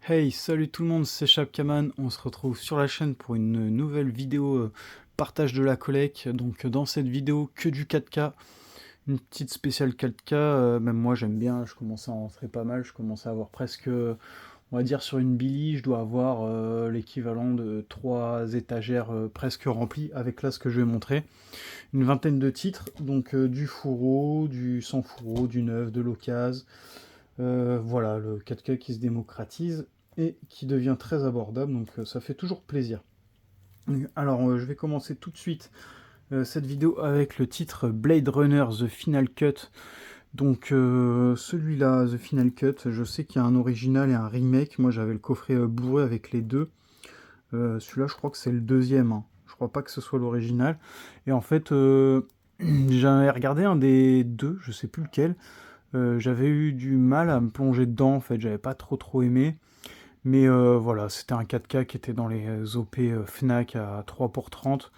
Hey, salut tout le monde, c'est Chapkaman. On se retrouve sur la chaîne pour une nouvelle vidéo partage de la collecte. Donc dans cette vidéo, que du 4K, une petite spéciale 4K. Même moi j'aime bien, je commence à en rentrer pas mal. Je commence à avoir presque, on va dire sur une Billy, je dois avoir l'équivalent de 3 étagères presque remplies avec là ce que je vais montrer. Une vingtaine de titres, donc du fourreau, du sans fourreau, du neuf, de l'occasion. Voilà, le 4K qui se démocratise et qui devient très abordable, donc ça fait toujours plaisir. Alors, je vais commencer tout de suite cette vidéo avec le titre Blade Runner The Final Cut. Donc, celui-là, The Final Cut, je sais qu'il y a un original et un remake. Moi, j'avais le coffret Blu-ray avec les deux. Celui-là, je crois que c'est le deuxième, hein. Je crois pas que ce soit l'original. Et en fait, j'avais regardé un des deux, je sais plus lequel. J'avais eu du mal à me plonger dedans, en fait, j'avais pas trop aimé. Mais voilà, c'était un 4K qui était dans les OP Fnac à 3 pour 30.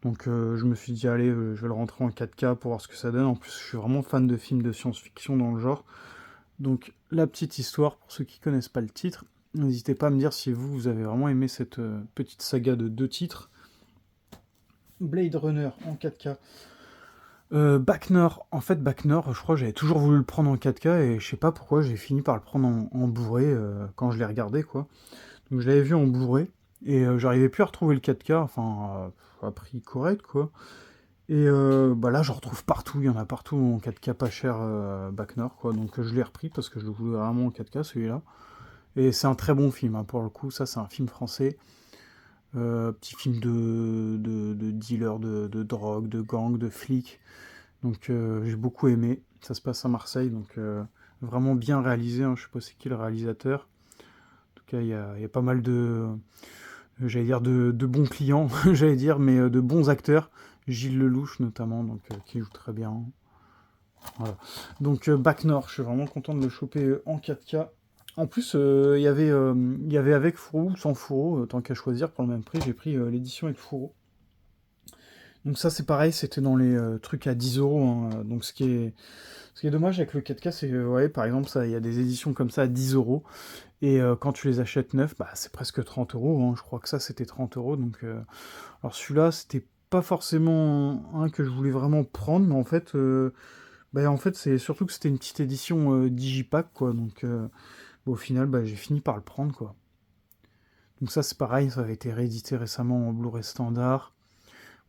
Donc je me suis dit, allez, je vais le rentrer en 4K pour voir ce que ça donne. En plus, je suis vraiment fan de films de science-fiction dans le genre. Donc la petite histoire, pour ceux qui connaissent pas le titre, n'hésitez pas à me dire si vous avez vraiment aimé cette petite saga de 2 titres. Blade Runner en 4K. Back Nord, en fait Back Nord, je crois que j'avais toujours voulu le prendre en 4K et je sais pas pourquoi j'ai fini par le prendre en Blu-ray quand je l'ai regardé quoi. Donc je l'avais vu en Blu-ray et j'arrivais plus à retrouver le 4K, enfin à prix correct quoi. Et bah là j'en retrouve partout, il y en a partout en 4K pas cher Back Nord quoi. Donc je l'ai repris parce que je le voulais vraiment en 4K celui-là. Et c'est un très bon film hein, pour le coup, ça c'est un film français. Petit film de dealer de drogue, de gang, de flics. Donc j'ai beaucoup aimé. Ça se passe à Marseille, donc vraiment bien réalisé. Hein. Je sais pas c'est qui le réalisateur. En tout cas, il y a pas mal j'allais dire de bons clients, j'allais dire, mais de bons acteurs. Gilles Lelouch notamment, donc qui joue très bien. Voilà. Donc Bac Nord, je suis vraiment content de le choper en 4K. En plus, il y avait avec fourreau ou sans fourreau, tant qu'à choisir pour le même prix, j'ai pris l'édition avec fourreau. Donc ça c'est pareil, c'était dans les trucs à 10 euros. Hein. Donc ce qui est dommage avec le 4K, c'est que ouais, par exemple, il y a des éditions comme ça à 10 euros. Et quand tu les achètes neufs, bah, c'est presque 30 euros. Hein. Je crois que ça c'était 30 euros. Donc, alors celui-là, c'était pas forcément un que je voulais vraiment prendre, mais en fait c'est surtout que c'était une petite édition Digipack, quoi. Donc au final, bah, j'ai fini par le prendre, quoi. Donc ça c'est pareil, ça avait été réédité récemment en Blu-ray standard.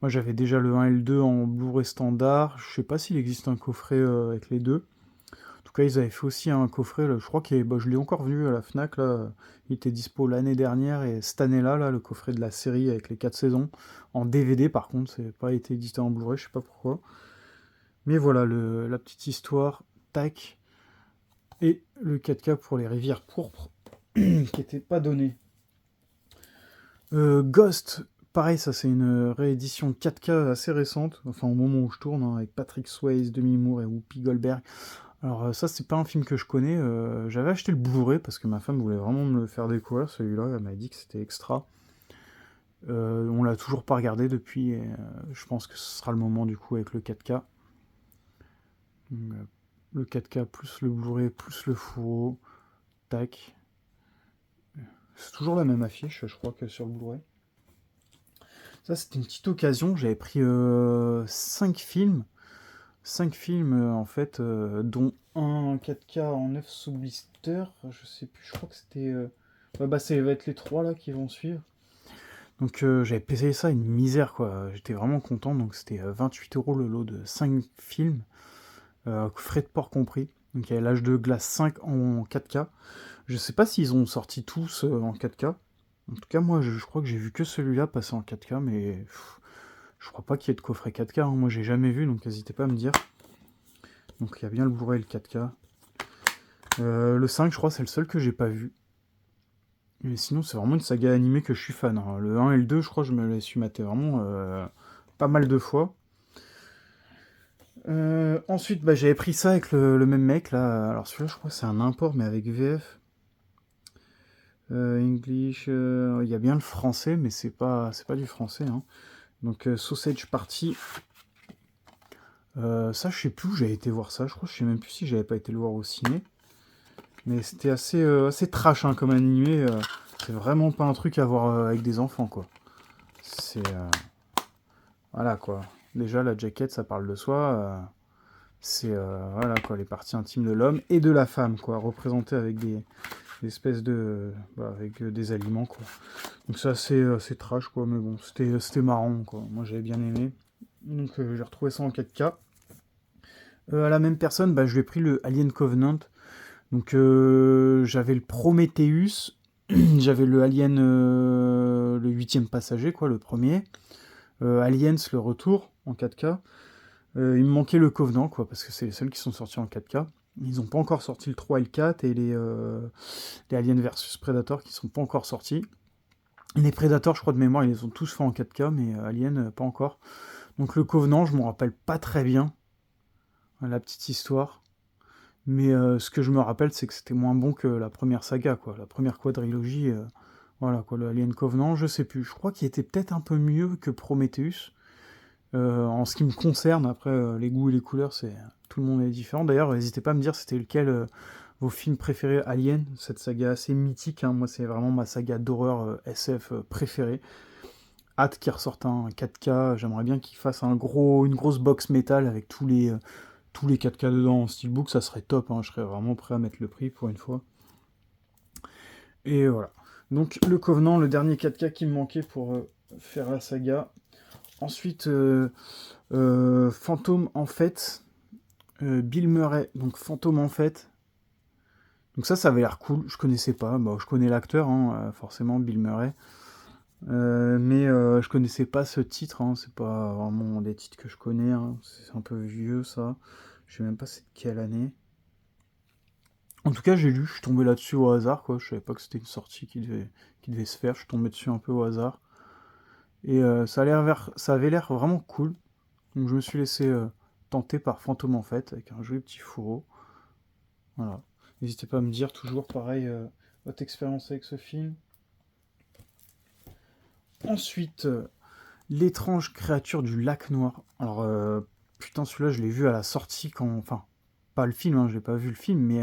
Moi j'avais déjà le 1 et le 2 en Blu-ray standard. Je sais pas s'il existe un coffret avec les deux. En tout cas, ils avaient fait aussi un coffret, là, je crois que je l'ai encore vu à la Fnac, là. Il était dispo l'année dernière et cette année-là, là, le coffret de la série avec les 4 saisons. En DVD par contre, c'est pas été édité en Blu-ray, je sais pas pourquoi. Mais voilà, la petite histoire, tac. Et le 4K pour les rivières pourpres, qui était pas donné. Ghost, pareil, ça c'est une réédition 4K assez récente, enfin au moment où je tourne, hein, avec Patrick Swayze, Demi Moore et Whoopi Goldberg. Alors ça c'est pas un film que je connais, j'avais acheté le Blu-ray parce que ma femme voulait vraiment me le faire découvrir celui-là, elle m'a dit que c'était extra. On l'a toujours pas regardé depuis, et je pense que ce sera le moment du coup avec le 4K. Donc, le 4K plus le Blu-ray plus le fourreau, tac. C'est toujours la même affiche je crois que sur le Blu-ray. Ça c'était une petite occasion, j'avais pris 5 films. 5 films en fait, dont un 4K en 9 sous blister, je sais plus, je crois que c'était... ouais, bah ça va être les 3 là qui vont suivre. Donc j'avais payé ça une misère quoi, j'étais vraiment content, donc c'était 28 euros le lot de 5 films, frais de port compris. Donc il y avait l'âge de glace 5 en 4K. Je sais pas s'ils ont sorti tous en 4K. En tout cas moi je crois que j'ai vu que celui-là passer en 4K, mais je crois pas qu'il y ait de coffret 4K, hein. Moi j'ai jamais vu, donc n'hésitez pas à me dire. Donc il y a bien le Blu-ray et le 4K. Le 5, je crois, c'est le seul que j'ai pas vu. Mais sinon, c'est vraiment une saga animée que je suis fan. Hein. Le 1 et le 2, je crois que je me les suis maté vraiment pas mal de fois. Ensuite, bah, j'avais pris ça avec le même mec, là. Alors celui-là, je crois que c'est un import, mais avec VF. English, il y a bien le français, mais c'est pas du français. Hein. Donc Sausage Party. Ça, je sais plus où j'avais été voir ça. Je crois que je sais même plus si j'avais pas été le voir au ciné. Mais c'était assez trash hein, comme animé. C'est vraiment pas un truc à voir avec des enfants, quoi. C'est... voilà, quoi. Déjà, la jaquette, ça parle de soi. C'est voilà, quoi, les parties intimes de l'homme et de la femme, quoi, représentées avec des espèces de... bah, avec des aliments, quoi. Donc c'est assez trash, quoi. Mais bon, c'était marrant, quoi. Moi, j'avais bien aimé. Donc j'ai retrouvé ça en 4K. À la même personne, bah, je lui ai pris le Alien Covenant. Donc j'avais le Prometheus, j'avais le Alien, le 8e passager, quoi, le premier. Aliens, le retour, en 4K. Il me manquait le Covenant, quoi, parce que c'est les seuls qui sont sortis en 4K. Ils n'ont pas encore sorti le 3 et le 4, et les Aliens vs Predator qui sont pas encore sortis. Les Predators, je crois de mémoire, ils les ont tous fait en 4K, mais Alien, pas encore. Donc le Covenant, je m'en rappelle pas très bien, la petite histoire. Mais ce que je me rappelle, c'est que c'était moins bon que la première saga, quoi. La première quadrilogie, voilà, quoi. Le Alien Covenant, je sais plus. Je crois qu'il était peut-être un peu mieux que Prometheus. En ce qui me concerne, après, les goûts et les couleurs, tout le monde est différent. D'ailleurs, n'hésitez pas à me dire c'était lequel vos films préférés Alien, cette saga assez mythique. Hein. Moi, c'est vraiment ma saga d'horreur SF préférée. Hâte qu'il ressorte un 4K. J'aimerais bien qu'il fasse une grosse box métal avec tous les 4K dedans en steelbook, ça serait top, hein, je serais vraiment prêt à mettre le prix pour une fois. Et voilà. Donc le Covenant, le dernier 4K qui me manquait pour faire la saga. Ensuite, Fantôme en fait, Bill Murray, donc Fantôme en fait. Donc ça avait l'air cool, je connaissais pas, bon, je connais l'acteur, hein, forcément, Bill Murray. Mais je connaissais pas ce titre, hein, c'est pas vraiment des titres que je connais, hein, c'est un peu vieux ça. Je sais même pas c'est de quelle année. En tout cas, j'ai lu, je suis tombé là-dessus au hasard, quoi. Je savais pas que c'était une sortie qui devait se faire. Je suis tombé dessus un peu au hasard. Et ça avait l'air vraiment cool. Donc je me suis laissé tenter par Fantôme en fait, avec un joli petit fourreau. Voilà. N'hésitez pas à me dire toujours pareil votre expérience avec ce film. Ensuite, l'étrange créature du lac noir. Alors, putain, celui-là, je l'ai vu à la sortie quand... Enfin, pas le film, hein, je l'ai pas vu le film, mais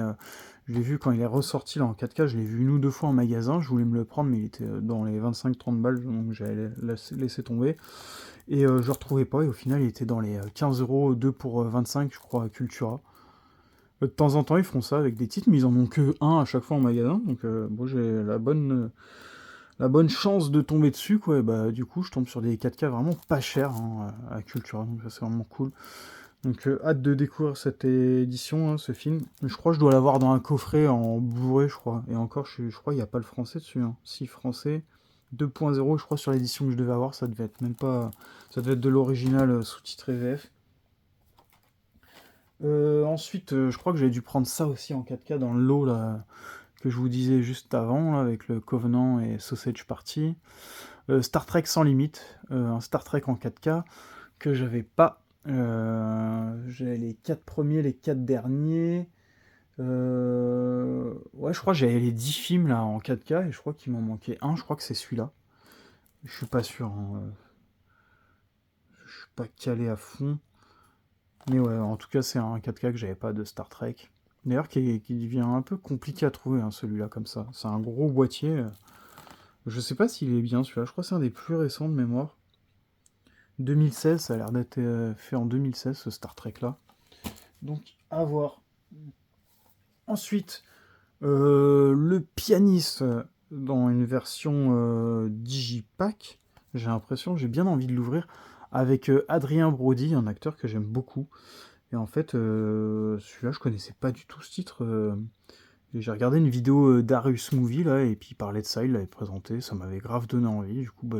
je l'ai vu quand il est ressorti là en 4K, je l'ai vu une ou deux fois en magasin, je voulais me le prendre, mais il était dans les 25-30 balles, donc j'allais laisser tomber. Et je le retrouvais pas, et au final, il était dans les 15 euros, 2 pour 25, je crois, à Cultura. De temps en temps, ils font ça avec des titres, mais ils en ont que un à chaque fois en magasin, donc bon, j'ai la bonne chance de tomber dessus, quoi, et bah du coup je tombe sur des 4K vraiment pas chers hein, à Cultura, donc ça c'est vraiment cool. Donc hâte de découvrir cette édition, hein, ce film. Je crois que je dois l'avoir dans un coffret en Blu-ray, je crois. Et encore, je crois qu'il n'y a pas le français dessus. Hein. Si, français, 2.0, je crois, sur l'édition que je devais avoir, ça devait être même pas... Ça devait être de l'original sous-titré VF. Ensuite, je crois que j'avais dû prendre ça aussi en 4K dans le lot, là, que je vous disais juste avant, là, avec le Covenant et Sausage Party. Star Trek sans limite, un Star Trek en 4K que j'avais pas. J'avais les 4 premiers, les 4 derniers. Ouais, je crois que j'avais les 10 films là en 4K et je crois qu'il m'en manquait un. Je crois que c'est celui-là. Je suis pas sûr. Hein. Je suis pas calé à fond. Mais ouais, en tout cas, c'est un 4K que j'avais pas de Star Trek. D'ailleurs, qui devient un peu compliqué à trouver, hein, celui-là, comme ça. C'est un gros boîtier. Je sais pas s'il est bien celui-là. Je crois que c'est un des plus récents de mémoire. 2016, ça a l'air d'être fait en 2016, ce Star Trek-là. Donc, à voir. Ensuite, le pianiste dans une version digipack. J'ai l'impression, j'ai bien envie de l'ouvrir. Avec Adrien Brody, un acteur que j'aime beaucoup. Et en fait, celui-là, je connaissais pas du tout ce titre. J'ai regardé une vidéo d'Arius Movie, là, et puis il parlait de ça, il l'avait présenté. Ça m'avait grave donné envie. Du coup, bah,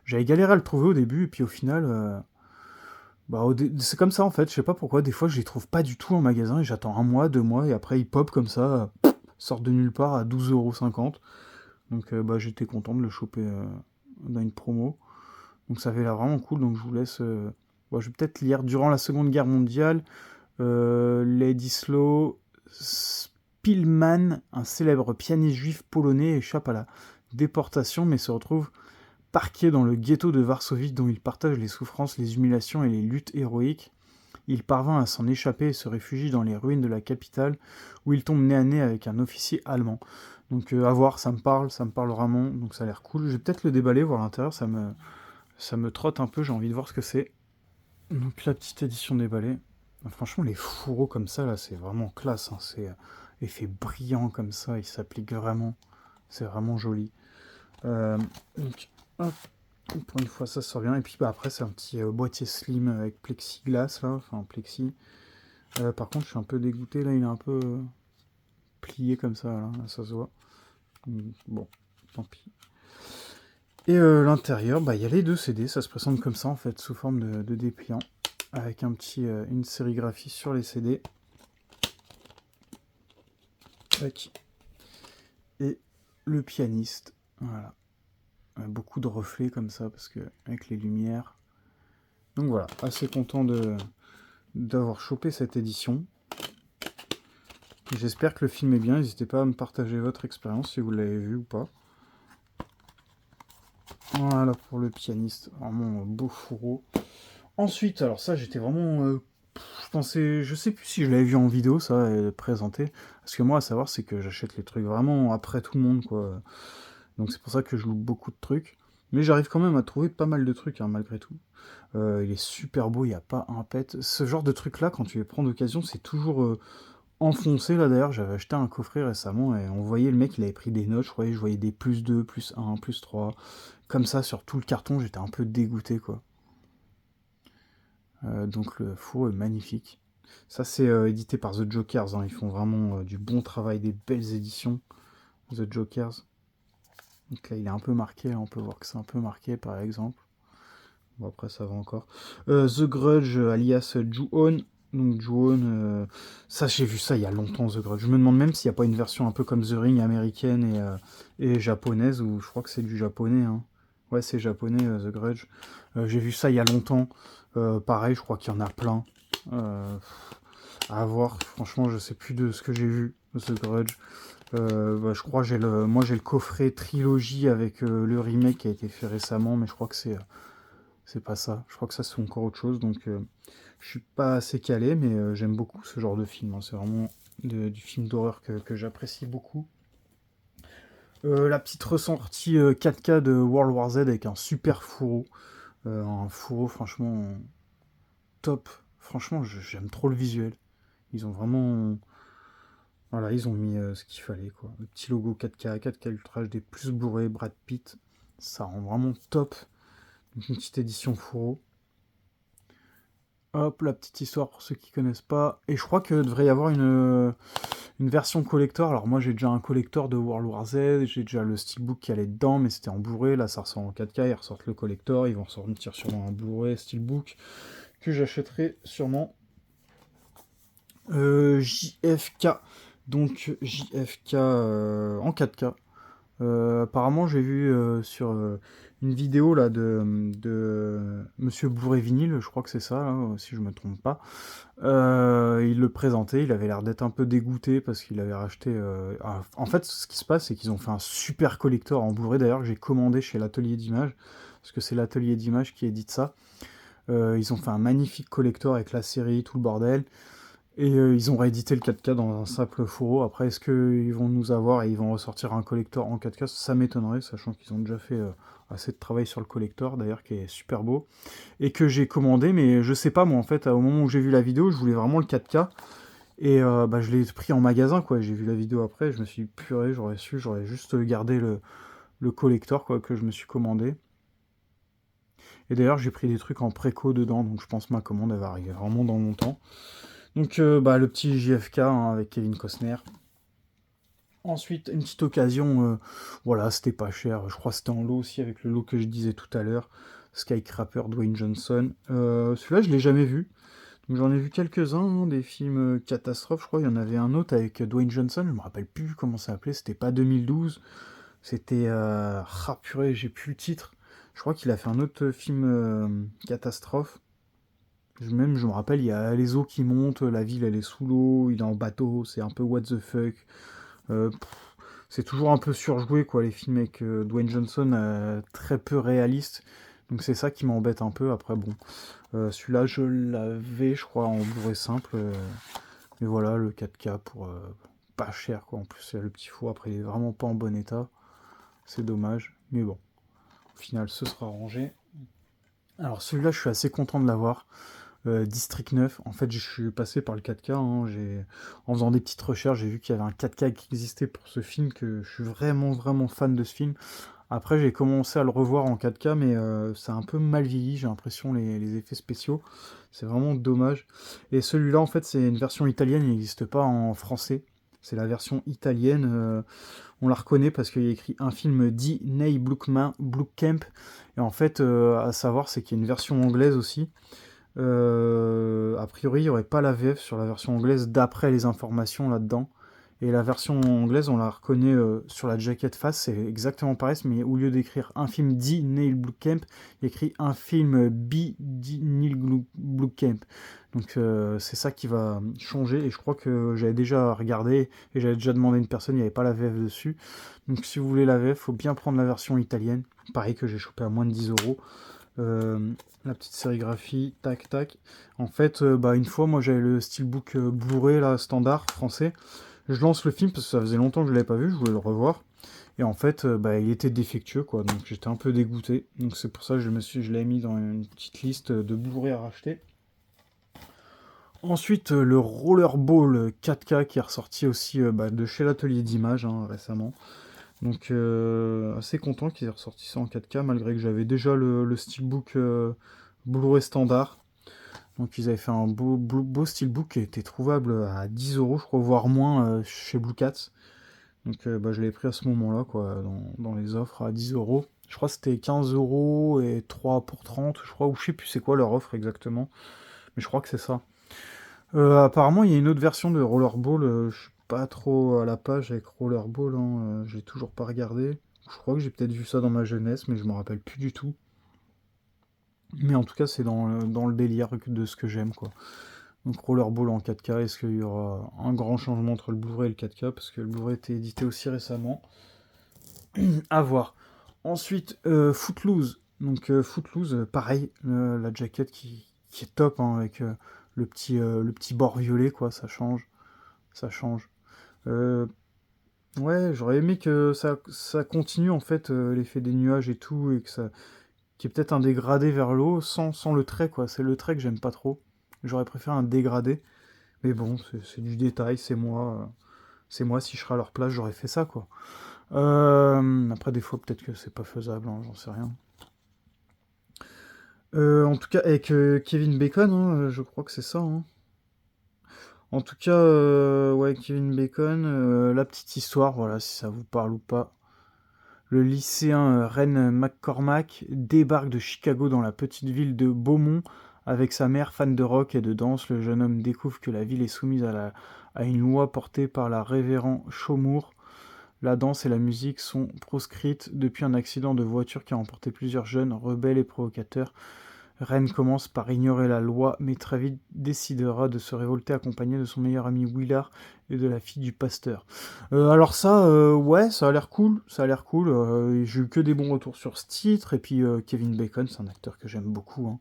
j'avais galéré à le trouver au début, et puis au final... bah, c'est comme ça en fait, je sais pas pourquoi, des fois je les trouve pas du tout en magasin et j'attends un mois, 2 mois et après ils pop comme ça, sortent de nulle part à 12,50 €. Donc bah, j'étais content de le choper dans une promo. Donc ça avait l'air vraiment cool, donc je vous laisse. Bon, je vais peut-être lire durant la Seconde Guerre mondiale. Ladisław Spillman, un célèbre pianiste juif polonais, échappe à la déportation mais se retrouve parqué dans le ghetto de Varsovie dont il partage les souffrances, les humiliations et les luttes héroïques. il parvint à s'en échapper et se réfugie dans les ruines de la capitale, où il tombe nez à nez avec un officier allemand. Donc à voir, ça me parle vraiment, donc ça a l'air cool. Je vais peut-être le déballer, voir l'intérieur, ça me trotte un peu, j'ai envie de voir ce que c'est. Donc la petite édition déballée. Franchement, les fourreaux comme ça, là, c'est vraiment classe, hein. C'est effet brillant comme ça, il s'applique vraiment. C'est vraiment joli. Donc, hop, pour une fois, ça sort bien. Et puis bah, après, c'est un petit boîtier slim avec plexiglas, là, enfin plexi. Par contre, je suis un peu dégoûté, là, il est un peu plié comme ça, là, ça se voit. Bon, tant pis. Et l'intérieur, bah, il y a les 2 CD, ça se présente comme ça, en fait, sous forme de dépliant, avec une sérigraphie sur les CD. Tac. Et le pianiste, voilà. Beaucoup de reflets comme ça, parce que avec les lumières. Donc voilà, assez content d'avoir chopé cette édition. J'espère que le film est bien, n'hésitez pas à me partager votre expérience si vous l'avez vu ou pas. Voilà pour le pianiste, vraiment beau fourreau. Ensuite, alors ça j'étais vraiment... je sais plus si je l'avais vu en vidéo ça, présenté. Parce que moi à savoir c'est que j'achète les trucs vraiment après tout le monde quoi. Donc c'est pour ça que je loupe beaucoup de trucs. Mais j'arrive quand même à trouver pas mal de trucs hein, malgré tout. Il est super beau, il n'y a pas un pet. Ce genre de truc là, quand tu les prends d'occasion, c'est toujours enfoncé. Là d'ailleurs, j'avais acheté un coffret récemment et on voyait le mec, il avait pris des notes. Je voyais des plus 2, plus 1, plus 3. Comme ça sur tout le carton, j'étais un peu dégoûté quoi. Donc le fourreau est magnifique. Ça c'est édité par The Jokers, hein. Ils font vraiment du bon travail, des belles éditions. The Jokers. Donc là il est un peu marqué, là, on peut voir que c'est un peu marqué par exemple. Bon après ça va encore. The Grudge alias Ju-On. Donc Ju-On, ça j'ai vu ça il y a longtemps The Grudge. Je me demande même s'il n'y a pas une version un peu comme The Ring américaine et japonaise, ou je crois que c'est du japonais. Hein. Ouais c'est japonais The Grudge. J'ai vu ça il y a longtemps. Pareil je crois qu'il y en a plein. À voir, franchement je sais plus de ce que j'ai vu The Grudge. Bah, je crois que moi j'ai le coffret trilogie avec le remake qui a été fait récemment, mais je crois que c'est pas ça. Je crois que ça c'est encore autre chose, donc je suis pas assez calé, mais j'aime beaucoup ce genre de film. Hein. C'est vraiment du film d'horreur que j'apprécie beaucoup. La petite ressortie 4K de World War Z avec un super fourreau. Un fourreau franchement top. Franchement j'aime trop le visuel. Ils ont vraiment... Voilà, ils ont mis ce qu'il fallait, quoi. Le petit logo 4K, 4K Ultra HD plus bourré, Brad Pitt. Ça rend vraiment top. Donc, une petite édition fourreau. Hop, la petite histoire pour ceux qui connaissent pas. Et je crois que devrait y avoir une version collector. Alors moi j'ai déjà un collector de World War Z, j'ai déjà le steelbook qui allait dedans, mais c'était en Blu-ray. Là ça ressort en 4K, ils ressortent le collector, ils vont sortir sûrement un Blu-ray steelbook que j'achèterai sûrement. JFK. Donc JFK en 4K. Apparemment, j'ai vu sur une vidéo là de Monsieur Bourré Vinyle, je crois que c'est ça, là, si je me trompe pas. Il le présentait, il avait l'air d'être un peu dégoûté parce qu'il avait racheté. En fait, ce qui se passe, c'est qu'ils ont fait un super collector en Blu-ray d'ailleurs que j'ai commandé chez l'atelier d'image, parce que c'est l'atelier d'image qui édite ça. Ils ont fait un magnifique collector avec la série, tout le bordel. Et ils ont réédité le 4K dans un simple fourreau. Après, est-ce qu'ils vont nous avoir et ils vont ressortir un collector en 4K? Ça m'étonnerait, sachant qu'ils ont déjà fait assez de travail sur le collector, d'ailleurs, qui est super beau. Et que j'ai commandé, mais je sais pas, moi, en fait, au moment où j'ai vu la vidéo, je voulais vraiment le 4K. Et bah, je l'ai pris en magasin, quoi. J'ai vu la vidéo après, je me suis dit, purée, j'aurais juste gardé le collector, quoi, que je me suis commandé. Et d'ailleurs, j'ai pris des trucs en préco dedans, donc je pense que ma commande, elle va arriver vraiment dans longtemps. Donc bah, le petit JFK hein, avec Kevin Costner. Ensuite, une petite occasion, voilà, c'était pas cher. Je crois que c'était en lot aussi avec le lot que je disais tout à l'heure. Skycrapper, Dwayne Johnson. Celui-là, je l'ai jamais vu. Donc j'en ai vu quelques-uns, hein, des films catastrophes. Je crois qu'il y en avait un autre avec Dwayne Johnson. Je me rappelle plus comment ça s'appelait. C'était pas 2012. C'était... Ah purée, j'ai plus le titre. Je crois qu'il a fait un autre film catastrophe. Même, je me rappelle, il y a les eaux qui montent, la ville elle est sous l'eau, il est en bateau, c'est un peu what the fuck. C'est toujours un peu surjoué, quoi, les films avec Dwayne Johnson, très peu réalistes. Donc c'est ça qui m'embête un peu. Après bon, celui-là je l'avais je crois en Blu-ray simple. Mais voilà, le 4K pour pas cher quoi. En plus il y a le petit four, après il est vraiment pas en bon état. C'est dommage. Mais bon, au final ce sera rangé. Alors celui-là je suis assez content de l'avoir. District 9, en fait je suis passé par le 4K, hein. En faisant des petites recherches, j'ai vu qu'il y avait un 4K qui existait pour ce film, que je suis vraiment fan de ce film. Après j'ai commencé à le revoir en 4K, mais c'est un peu mal vieilli, j'ai l'impression, les effets spéciaux. C'est vraiment dommage. Et celui-là en fait c'est une version italienne, il n'existe pas en français. C'est la version italienne, on la reconnaît parce qu'il y a écrit un film dit Neil Blomkamp. Et en fait, à savoir, c'est qu'il y a une version anglaise aussi. A priori, il n'y aurait pas la VF sur la version anglaise d'après les informations là-dedans. Et la version anglaise, on la reconnaît sur la jaquette face, c'est exactement pareil, mais au lieu d'écrire un film dit Neil Blomkamp, il écrit un film dit Neil Blomkamp. Donc c'est ça qui va changer, et je crois que j'avais déjà regardé, et j'avais déjà demandé à une personne, il n'y avait pas la VF dessus. Donc si vous voulez la VF, il faut bien prendre la version italienne, pareil que j'ai chopé à moins de 10 euros. La petite sérigraphie, tac tac. En fait, une fois, moi j'avais le steelbook Blu-ray là, standard français. Je lance le film parce que ça faisait longtemps que je l'avais pas vu, je voulais le revoir. Et en fait, il était défectueux quoi, donc j'étais un peu dégoûté. Donc c'est pour ça que je l'ai mis dans une petite liste de Blu-ray à racheter. Ensuite, le Rollerball 4K qui est ressorti aussi de chez l'atelier d'image récemment. Donc assez content qu'ils aient ressorti ça en 4K, malgré que j'avais déjà le steelbook Blu-ray standard. Donc ils avaient fait un beau steelbook qui était trouvable à 10 euros, je crois, voire moins chez Blue Cats. Donc je l'ai pris à ce moment-là, quoi, dans les offres à 10 euros. Je crois que c'était 15 euros et 3 pour 30, je crois, ou je sais plus c'est quoi leur offre exactement. Mais je crois que c'est ça. Apparemment, il y a une autre version de Rollerball. Je suis pas trop à la page avec Rollerball. J'ai toujours pas regardé. Je crois que j'ai peut-être vu ça dans ma jeunesse, mais je me rappelle plus du tout. Mais en tout cas, c'est dans le délire de ce que j'aime, quoi. Donc Rollerball en 4K, est-ce qu'il y aura un grand changement entre le Blu-ray et le 4K? Parce que le Blu-ray était édité aussi récemment. À voir. Ensuite, Footloose. Donc Footloose, pareil, la jaquette qui est top, hein, avec le petit bord violet, quoi, ça change. Ça change. Ouais, j'aurais aimé que ça continue, en fait, l'effet des nuages et tout, et que ça qu'il y ait peut-être un dégradé vers l'eau sans le trait, quoi. C'est le trait que j'aime pas trop. J'aurais préféré un dégradé. Mais bon, c'est du détail, c'est moi. C'est moi, si je serais à leur place, j'aurais fait ça, quoi. Après, des fois, peut-être que c'est pas faisable, hein, j'en sais rien. En tout cas, avec Kevin Bacon, je crois que c'est ça, hein. En tout cas, ouais, Kevin Bacon, la petite histoire, voilà, si ça vous parle ou pas. Le lycéen Ren McCormack débarque de Chicago dans la petite ville de Beaumont avec sa mère fan de rock et de danse. Le jeune homme découvre que la ville est soumise à une loi portée par la révérend Chaumur. La danse et la musique sont proscrites depuis un accident de voiture qui a emporté plusieurs jeunes rebelles et provocateurs. Ren commence par ignorer la loi, mais très vite décidera de se révolter accompagné de son meilleur ami Willard et de la fille du pasteur. Alors ça, ouais, ça a l'air cool, j'ai eu que des bons retours sur ce titre, et puis Kevin Bacon, c'est un acteur que j'aime beaucoup, hein.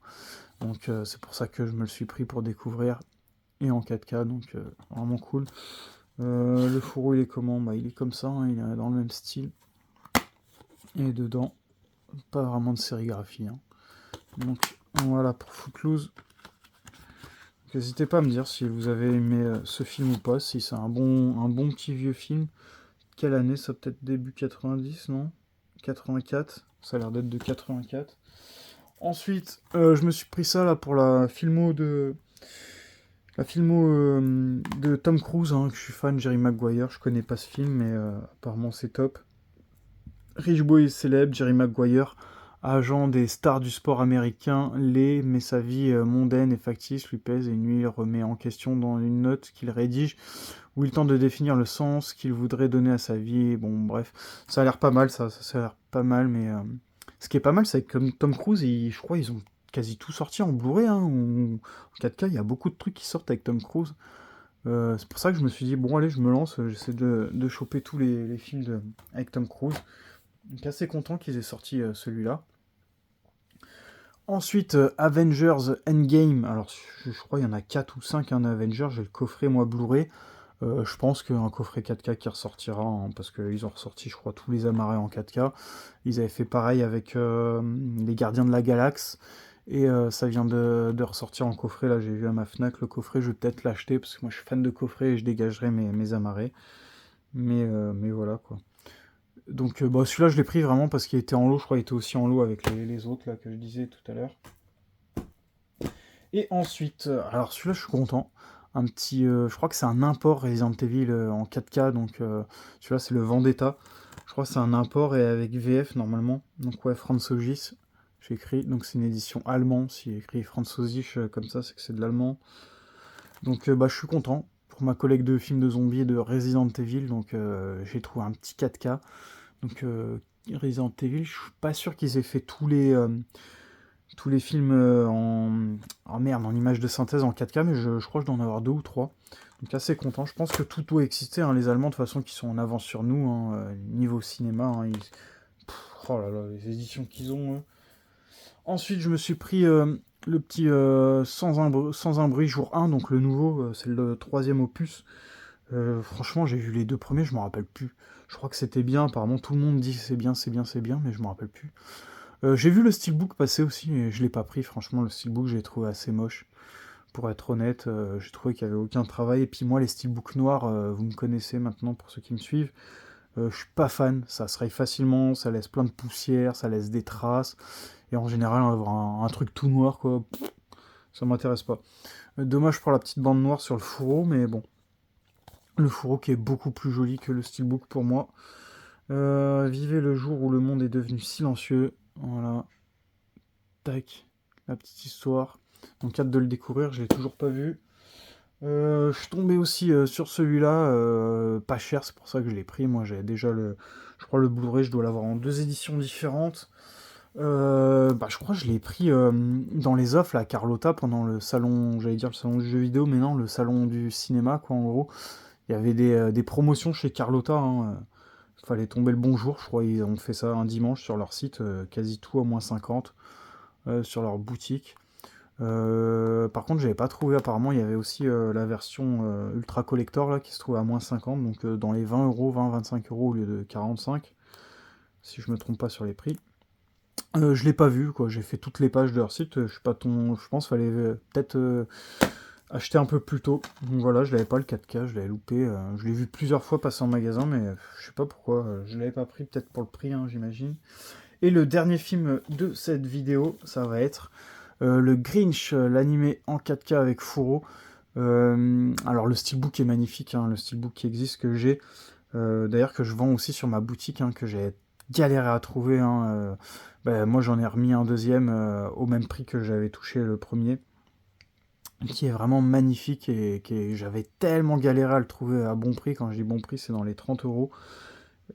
Donc c'est pour ça que je me le suis pris pour découvrir, et en 4K, donc vraiment cool. Le fourreau, il est comment? Il est comme ça, hein, il est dans le même style. Et dedans, pas vraiment de sérigraphie, hein. Donc voilà pour Footloose. N'hésitez pas à me dire si vous avez aimé ce film ou pas, si c'est un bon petit vieux film. Quelle année ça? Peut-être début 90, non? 84, ça a l'air d'être de 84. Ensuite, je me suis pris ça là pour la filmo de Tom Cruise, hein, que je suis fan, Jerry Maguire. Je connais pas ce film, mais apparemment c'est top. Rich boy célèbre, Jerry Maguire, agent des stars du sport américain, l'est, mais sa vie mondaine et factice lui pèse et une nuit il remet en question dans une note qu'il rédige où il tente de définir le sens qu'il voudrait donner à sa vie. Bon, bref, ça a l'air pas mal, ça a l'air pas mal, mais ce qui est pas mal, c'est que comme Tom Cruise, je crois ils ont quasi tout sorti en Blu-ray, hein, ou en 4K, il y a beaucoup de trucs qui sortent avec Tom Cruise. C'est pour ça que je me suis dit, bon allez, je me lance, j'essaie de choper tous les films avec Tom Cruise. Donc assez content qu'ils aient sorti celui-là. Ensuite, Avengers Endgame. Alors, je crois qu'il y en a 4 ou 5 Avengers. J'ai le coffret, moi, Blu-ray. Je pense qu'un coffret 4K qui ressortira, hein, parce qu'ils ont ressorti, je crois, tous les amarrés en 4K. Ils avaient fait pareil avec les Gardiens de la Galaxie. Et ça vient de ressortir en coffret. Là, j'ai vu à ma Fnac le coffret. Je vais peut-être l'acheter, parce que moi, je suis fan de coffret et je dégagerai mes amarrés. Mais voilà, quoi. Donc, bah, celui-là, je l'ai pris vraiment parce qu'il était en lot. Je crois qu'il était aussi en lot avec les autres, là, que je disais tout à l'heure. Et ensuite, alors celui-là, je suis content. Un petit, je crois que c'est un import Resident Evil en 4K, donc celui-là, c'est le Vendetta. Je crois que c'est un import et avec VF normalement. Donc ouais, Französisch, j'ai écrit. Donc c'est une édition allemande. S'il écrit Französisch comme ça, c'est que c'est de l'allemand. Donc bah, je suis content pour ma collègue de films de zombies et de Resident Evil. Donc j'ai trouvé un petit 4K. Donc Resident Evil, je suis pas sûr qu'ils aient fait tous les films en image de synthèse en 4K, mais je crois que je dois en avoir 2 ou 3. Donc assez content. Je pense que tout doit exister. Hein. Les Allemands, de toute façon, qui sont en avance sur nous, hein, niveau cinéma. Hein, oh là là, les éditions qu'ils ont. Ensuite, je me suis pris le petit Sans un bruit jour 1, donc le nouveau, c'est le 3e opus. Franchement, j'ai vu les 2 premiers, je m'en rappelle plus. Je crois que c'était bien, apparemment tout le monde dit c'est bien, c'est bien, c'est bien, mais je m'en rappelle plus. J'ai vu le steelbook passer aussi, et je l'ai pas pris, franchement, le steelbook, j'ai trouvé assez moche. Pour être honnête, j'ai trouvé qu'il n'y avait aucun travail. Et puis moi, les steelbooks noirs, vous me connaissez maintenant pour ceux qui me suivent. Je suis pas fan, ça se raye facilement, ça laisse plein de poussière, ça laisse des traces. Et en général, avoir un truc tout noir, quoi, ça m'intéresse pas. Dommage pour la petite bande noire sur le fourreau, mais bon. Le fourreau qui est beaucoup plus joli que le steelbook pour moi. Vivez le jour où le monde est devenu silencieux. Voilà. Tac. La petite histoire. Donc hâte de le découvrir, je l'ai toujours pas vu. Je suis tombé aussi sur celui-là, pas cher, c'est pour ça que je l'ai pris. Moi j'avais déjà je crois le Blu-ray, je dois l'avoir en 2 éditions différentes. Bah, je crois que je l'ai pris dans les offres à Carlotta pendant le salon, j'allais dire le salon du jeu vidéo, mais non, le salon du cinéma, quoi, en gros. Il y avait des promotions chez Carlotta, hein. Fallait tomber le bon jour, je crois ils ont fait ça un dimanche sur leur site, quasi tout à moins 50 sur leur boutique. Par contre, j'avais pas trouvé, apparemment, il y avait aussi la version ultra collector là, qui se trouve à moins 50, donc dans les 20 euros, 20-25 euros au lieu de 45, si je me trompe pas sur les prix. Je l'ai pas vu, quoi. J'ai fait toutes les pages de leur site. Je suis pas je pense qu'il fallait peut-être acheter un peu plus tôt. Donc voilà, je l'avais pas le 4K, je l'avais loupé. Je l'ai vu plusieurs fois passer en magasin, mais je sais pas pourquoi. Je l'avais pas pris, peut-être pour le prix, hein, j'imagine. Et le dernier film de cette vidéo, ça va être le Grinch, l'animé en 4K avec Furo. Alors le steelbook est magnifique, hein, le steelbook qui existe que j'ai. D'ailleurs que je vends aussi sur ma boutique, hein, que j'ai galéré à trouver. Hein, bah, moi j'en ai remis un deuxième au même prix que j'avais touché le premier. Qui est vraiment magnifique et j'avais tellement galéré à le trouver à bon prix. Quand je dis bon prix, c'est dans les 30 euros.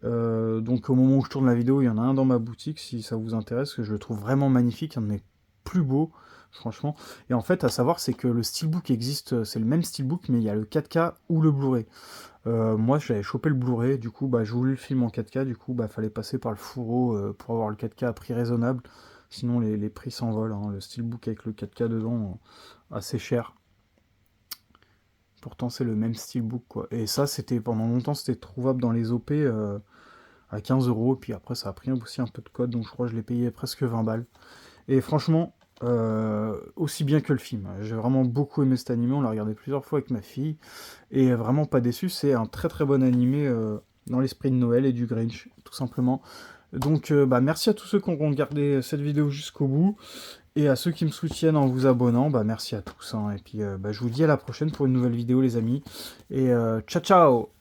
Donc au moment où je tourne la vidéo, il y en a un dans ma boutique si ça vous intéresse, que je le trouve vraiment magnifique, un de mes plus beaux, franchement. Et en fait, à savoir, c'est que le steelbook existe, c'est le même steelbook, mais il y a le 4K ou le Blu-ray. Moi, j'avais chopé le Blu-ray, du coup, bah, je voulais le film en 4K, du coup, bah, fallait passer par le fourreau pour avoir le 4K à prix raisonnable. Sinon, les prix s'envolent. Hein. Le steelbook avec le 4K dedans, assez cher. Pourtant, c'est le même steelbook, quoi. Et ça, c'était pendant longtemps, c'était trouvable dans les OP à 15 euros. Puis après, ça a pris aussi un peu de code, donc je crois que je l'ai payé presque 20 balles. Et franchement, aussi bien que le film. J'ai vraiment beaucoup aimé cet animé, on l'a regardé plusieurs fois avec ma fille, et vraiment pas déçu, c'est un très très bon animé dans l'esprit de Noël et du Grinch, tout simplement. Donc bah, merci à tous ceux qui ont regardé cette vidéo jusqu'au bout, et à ceux qui me soutiennent en vous abonnant, bah merci à tous. Hein. Et puis bah, je vous dis à la prochaine pour une nouvelle vidéo les amis, et ciao ciao.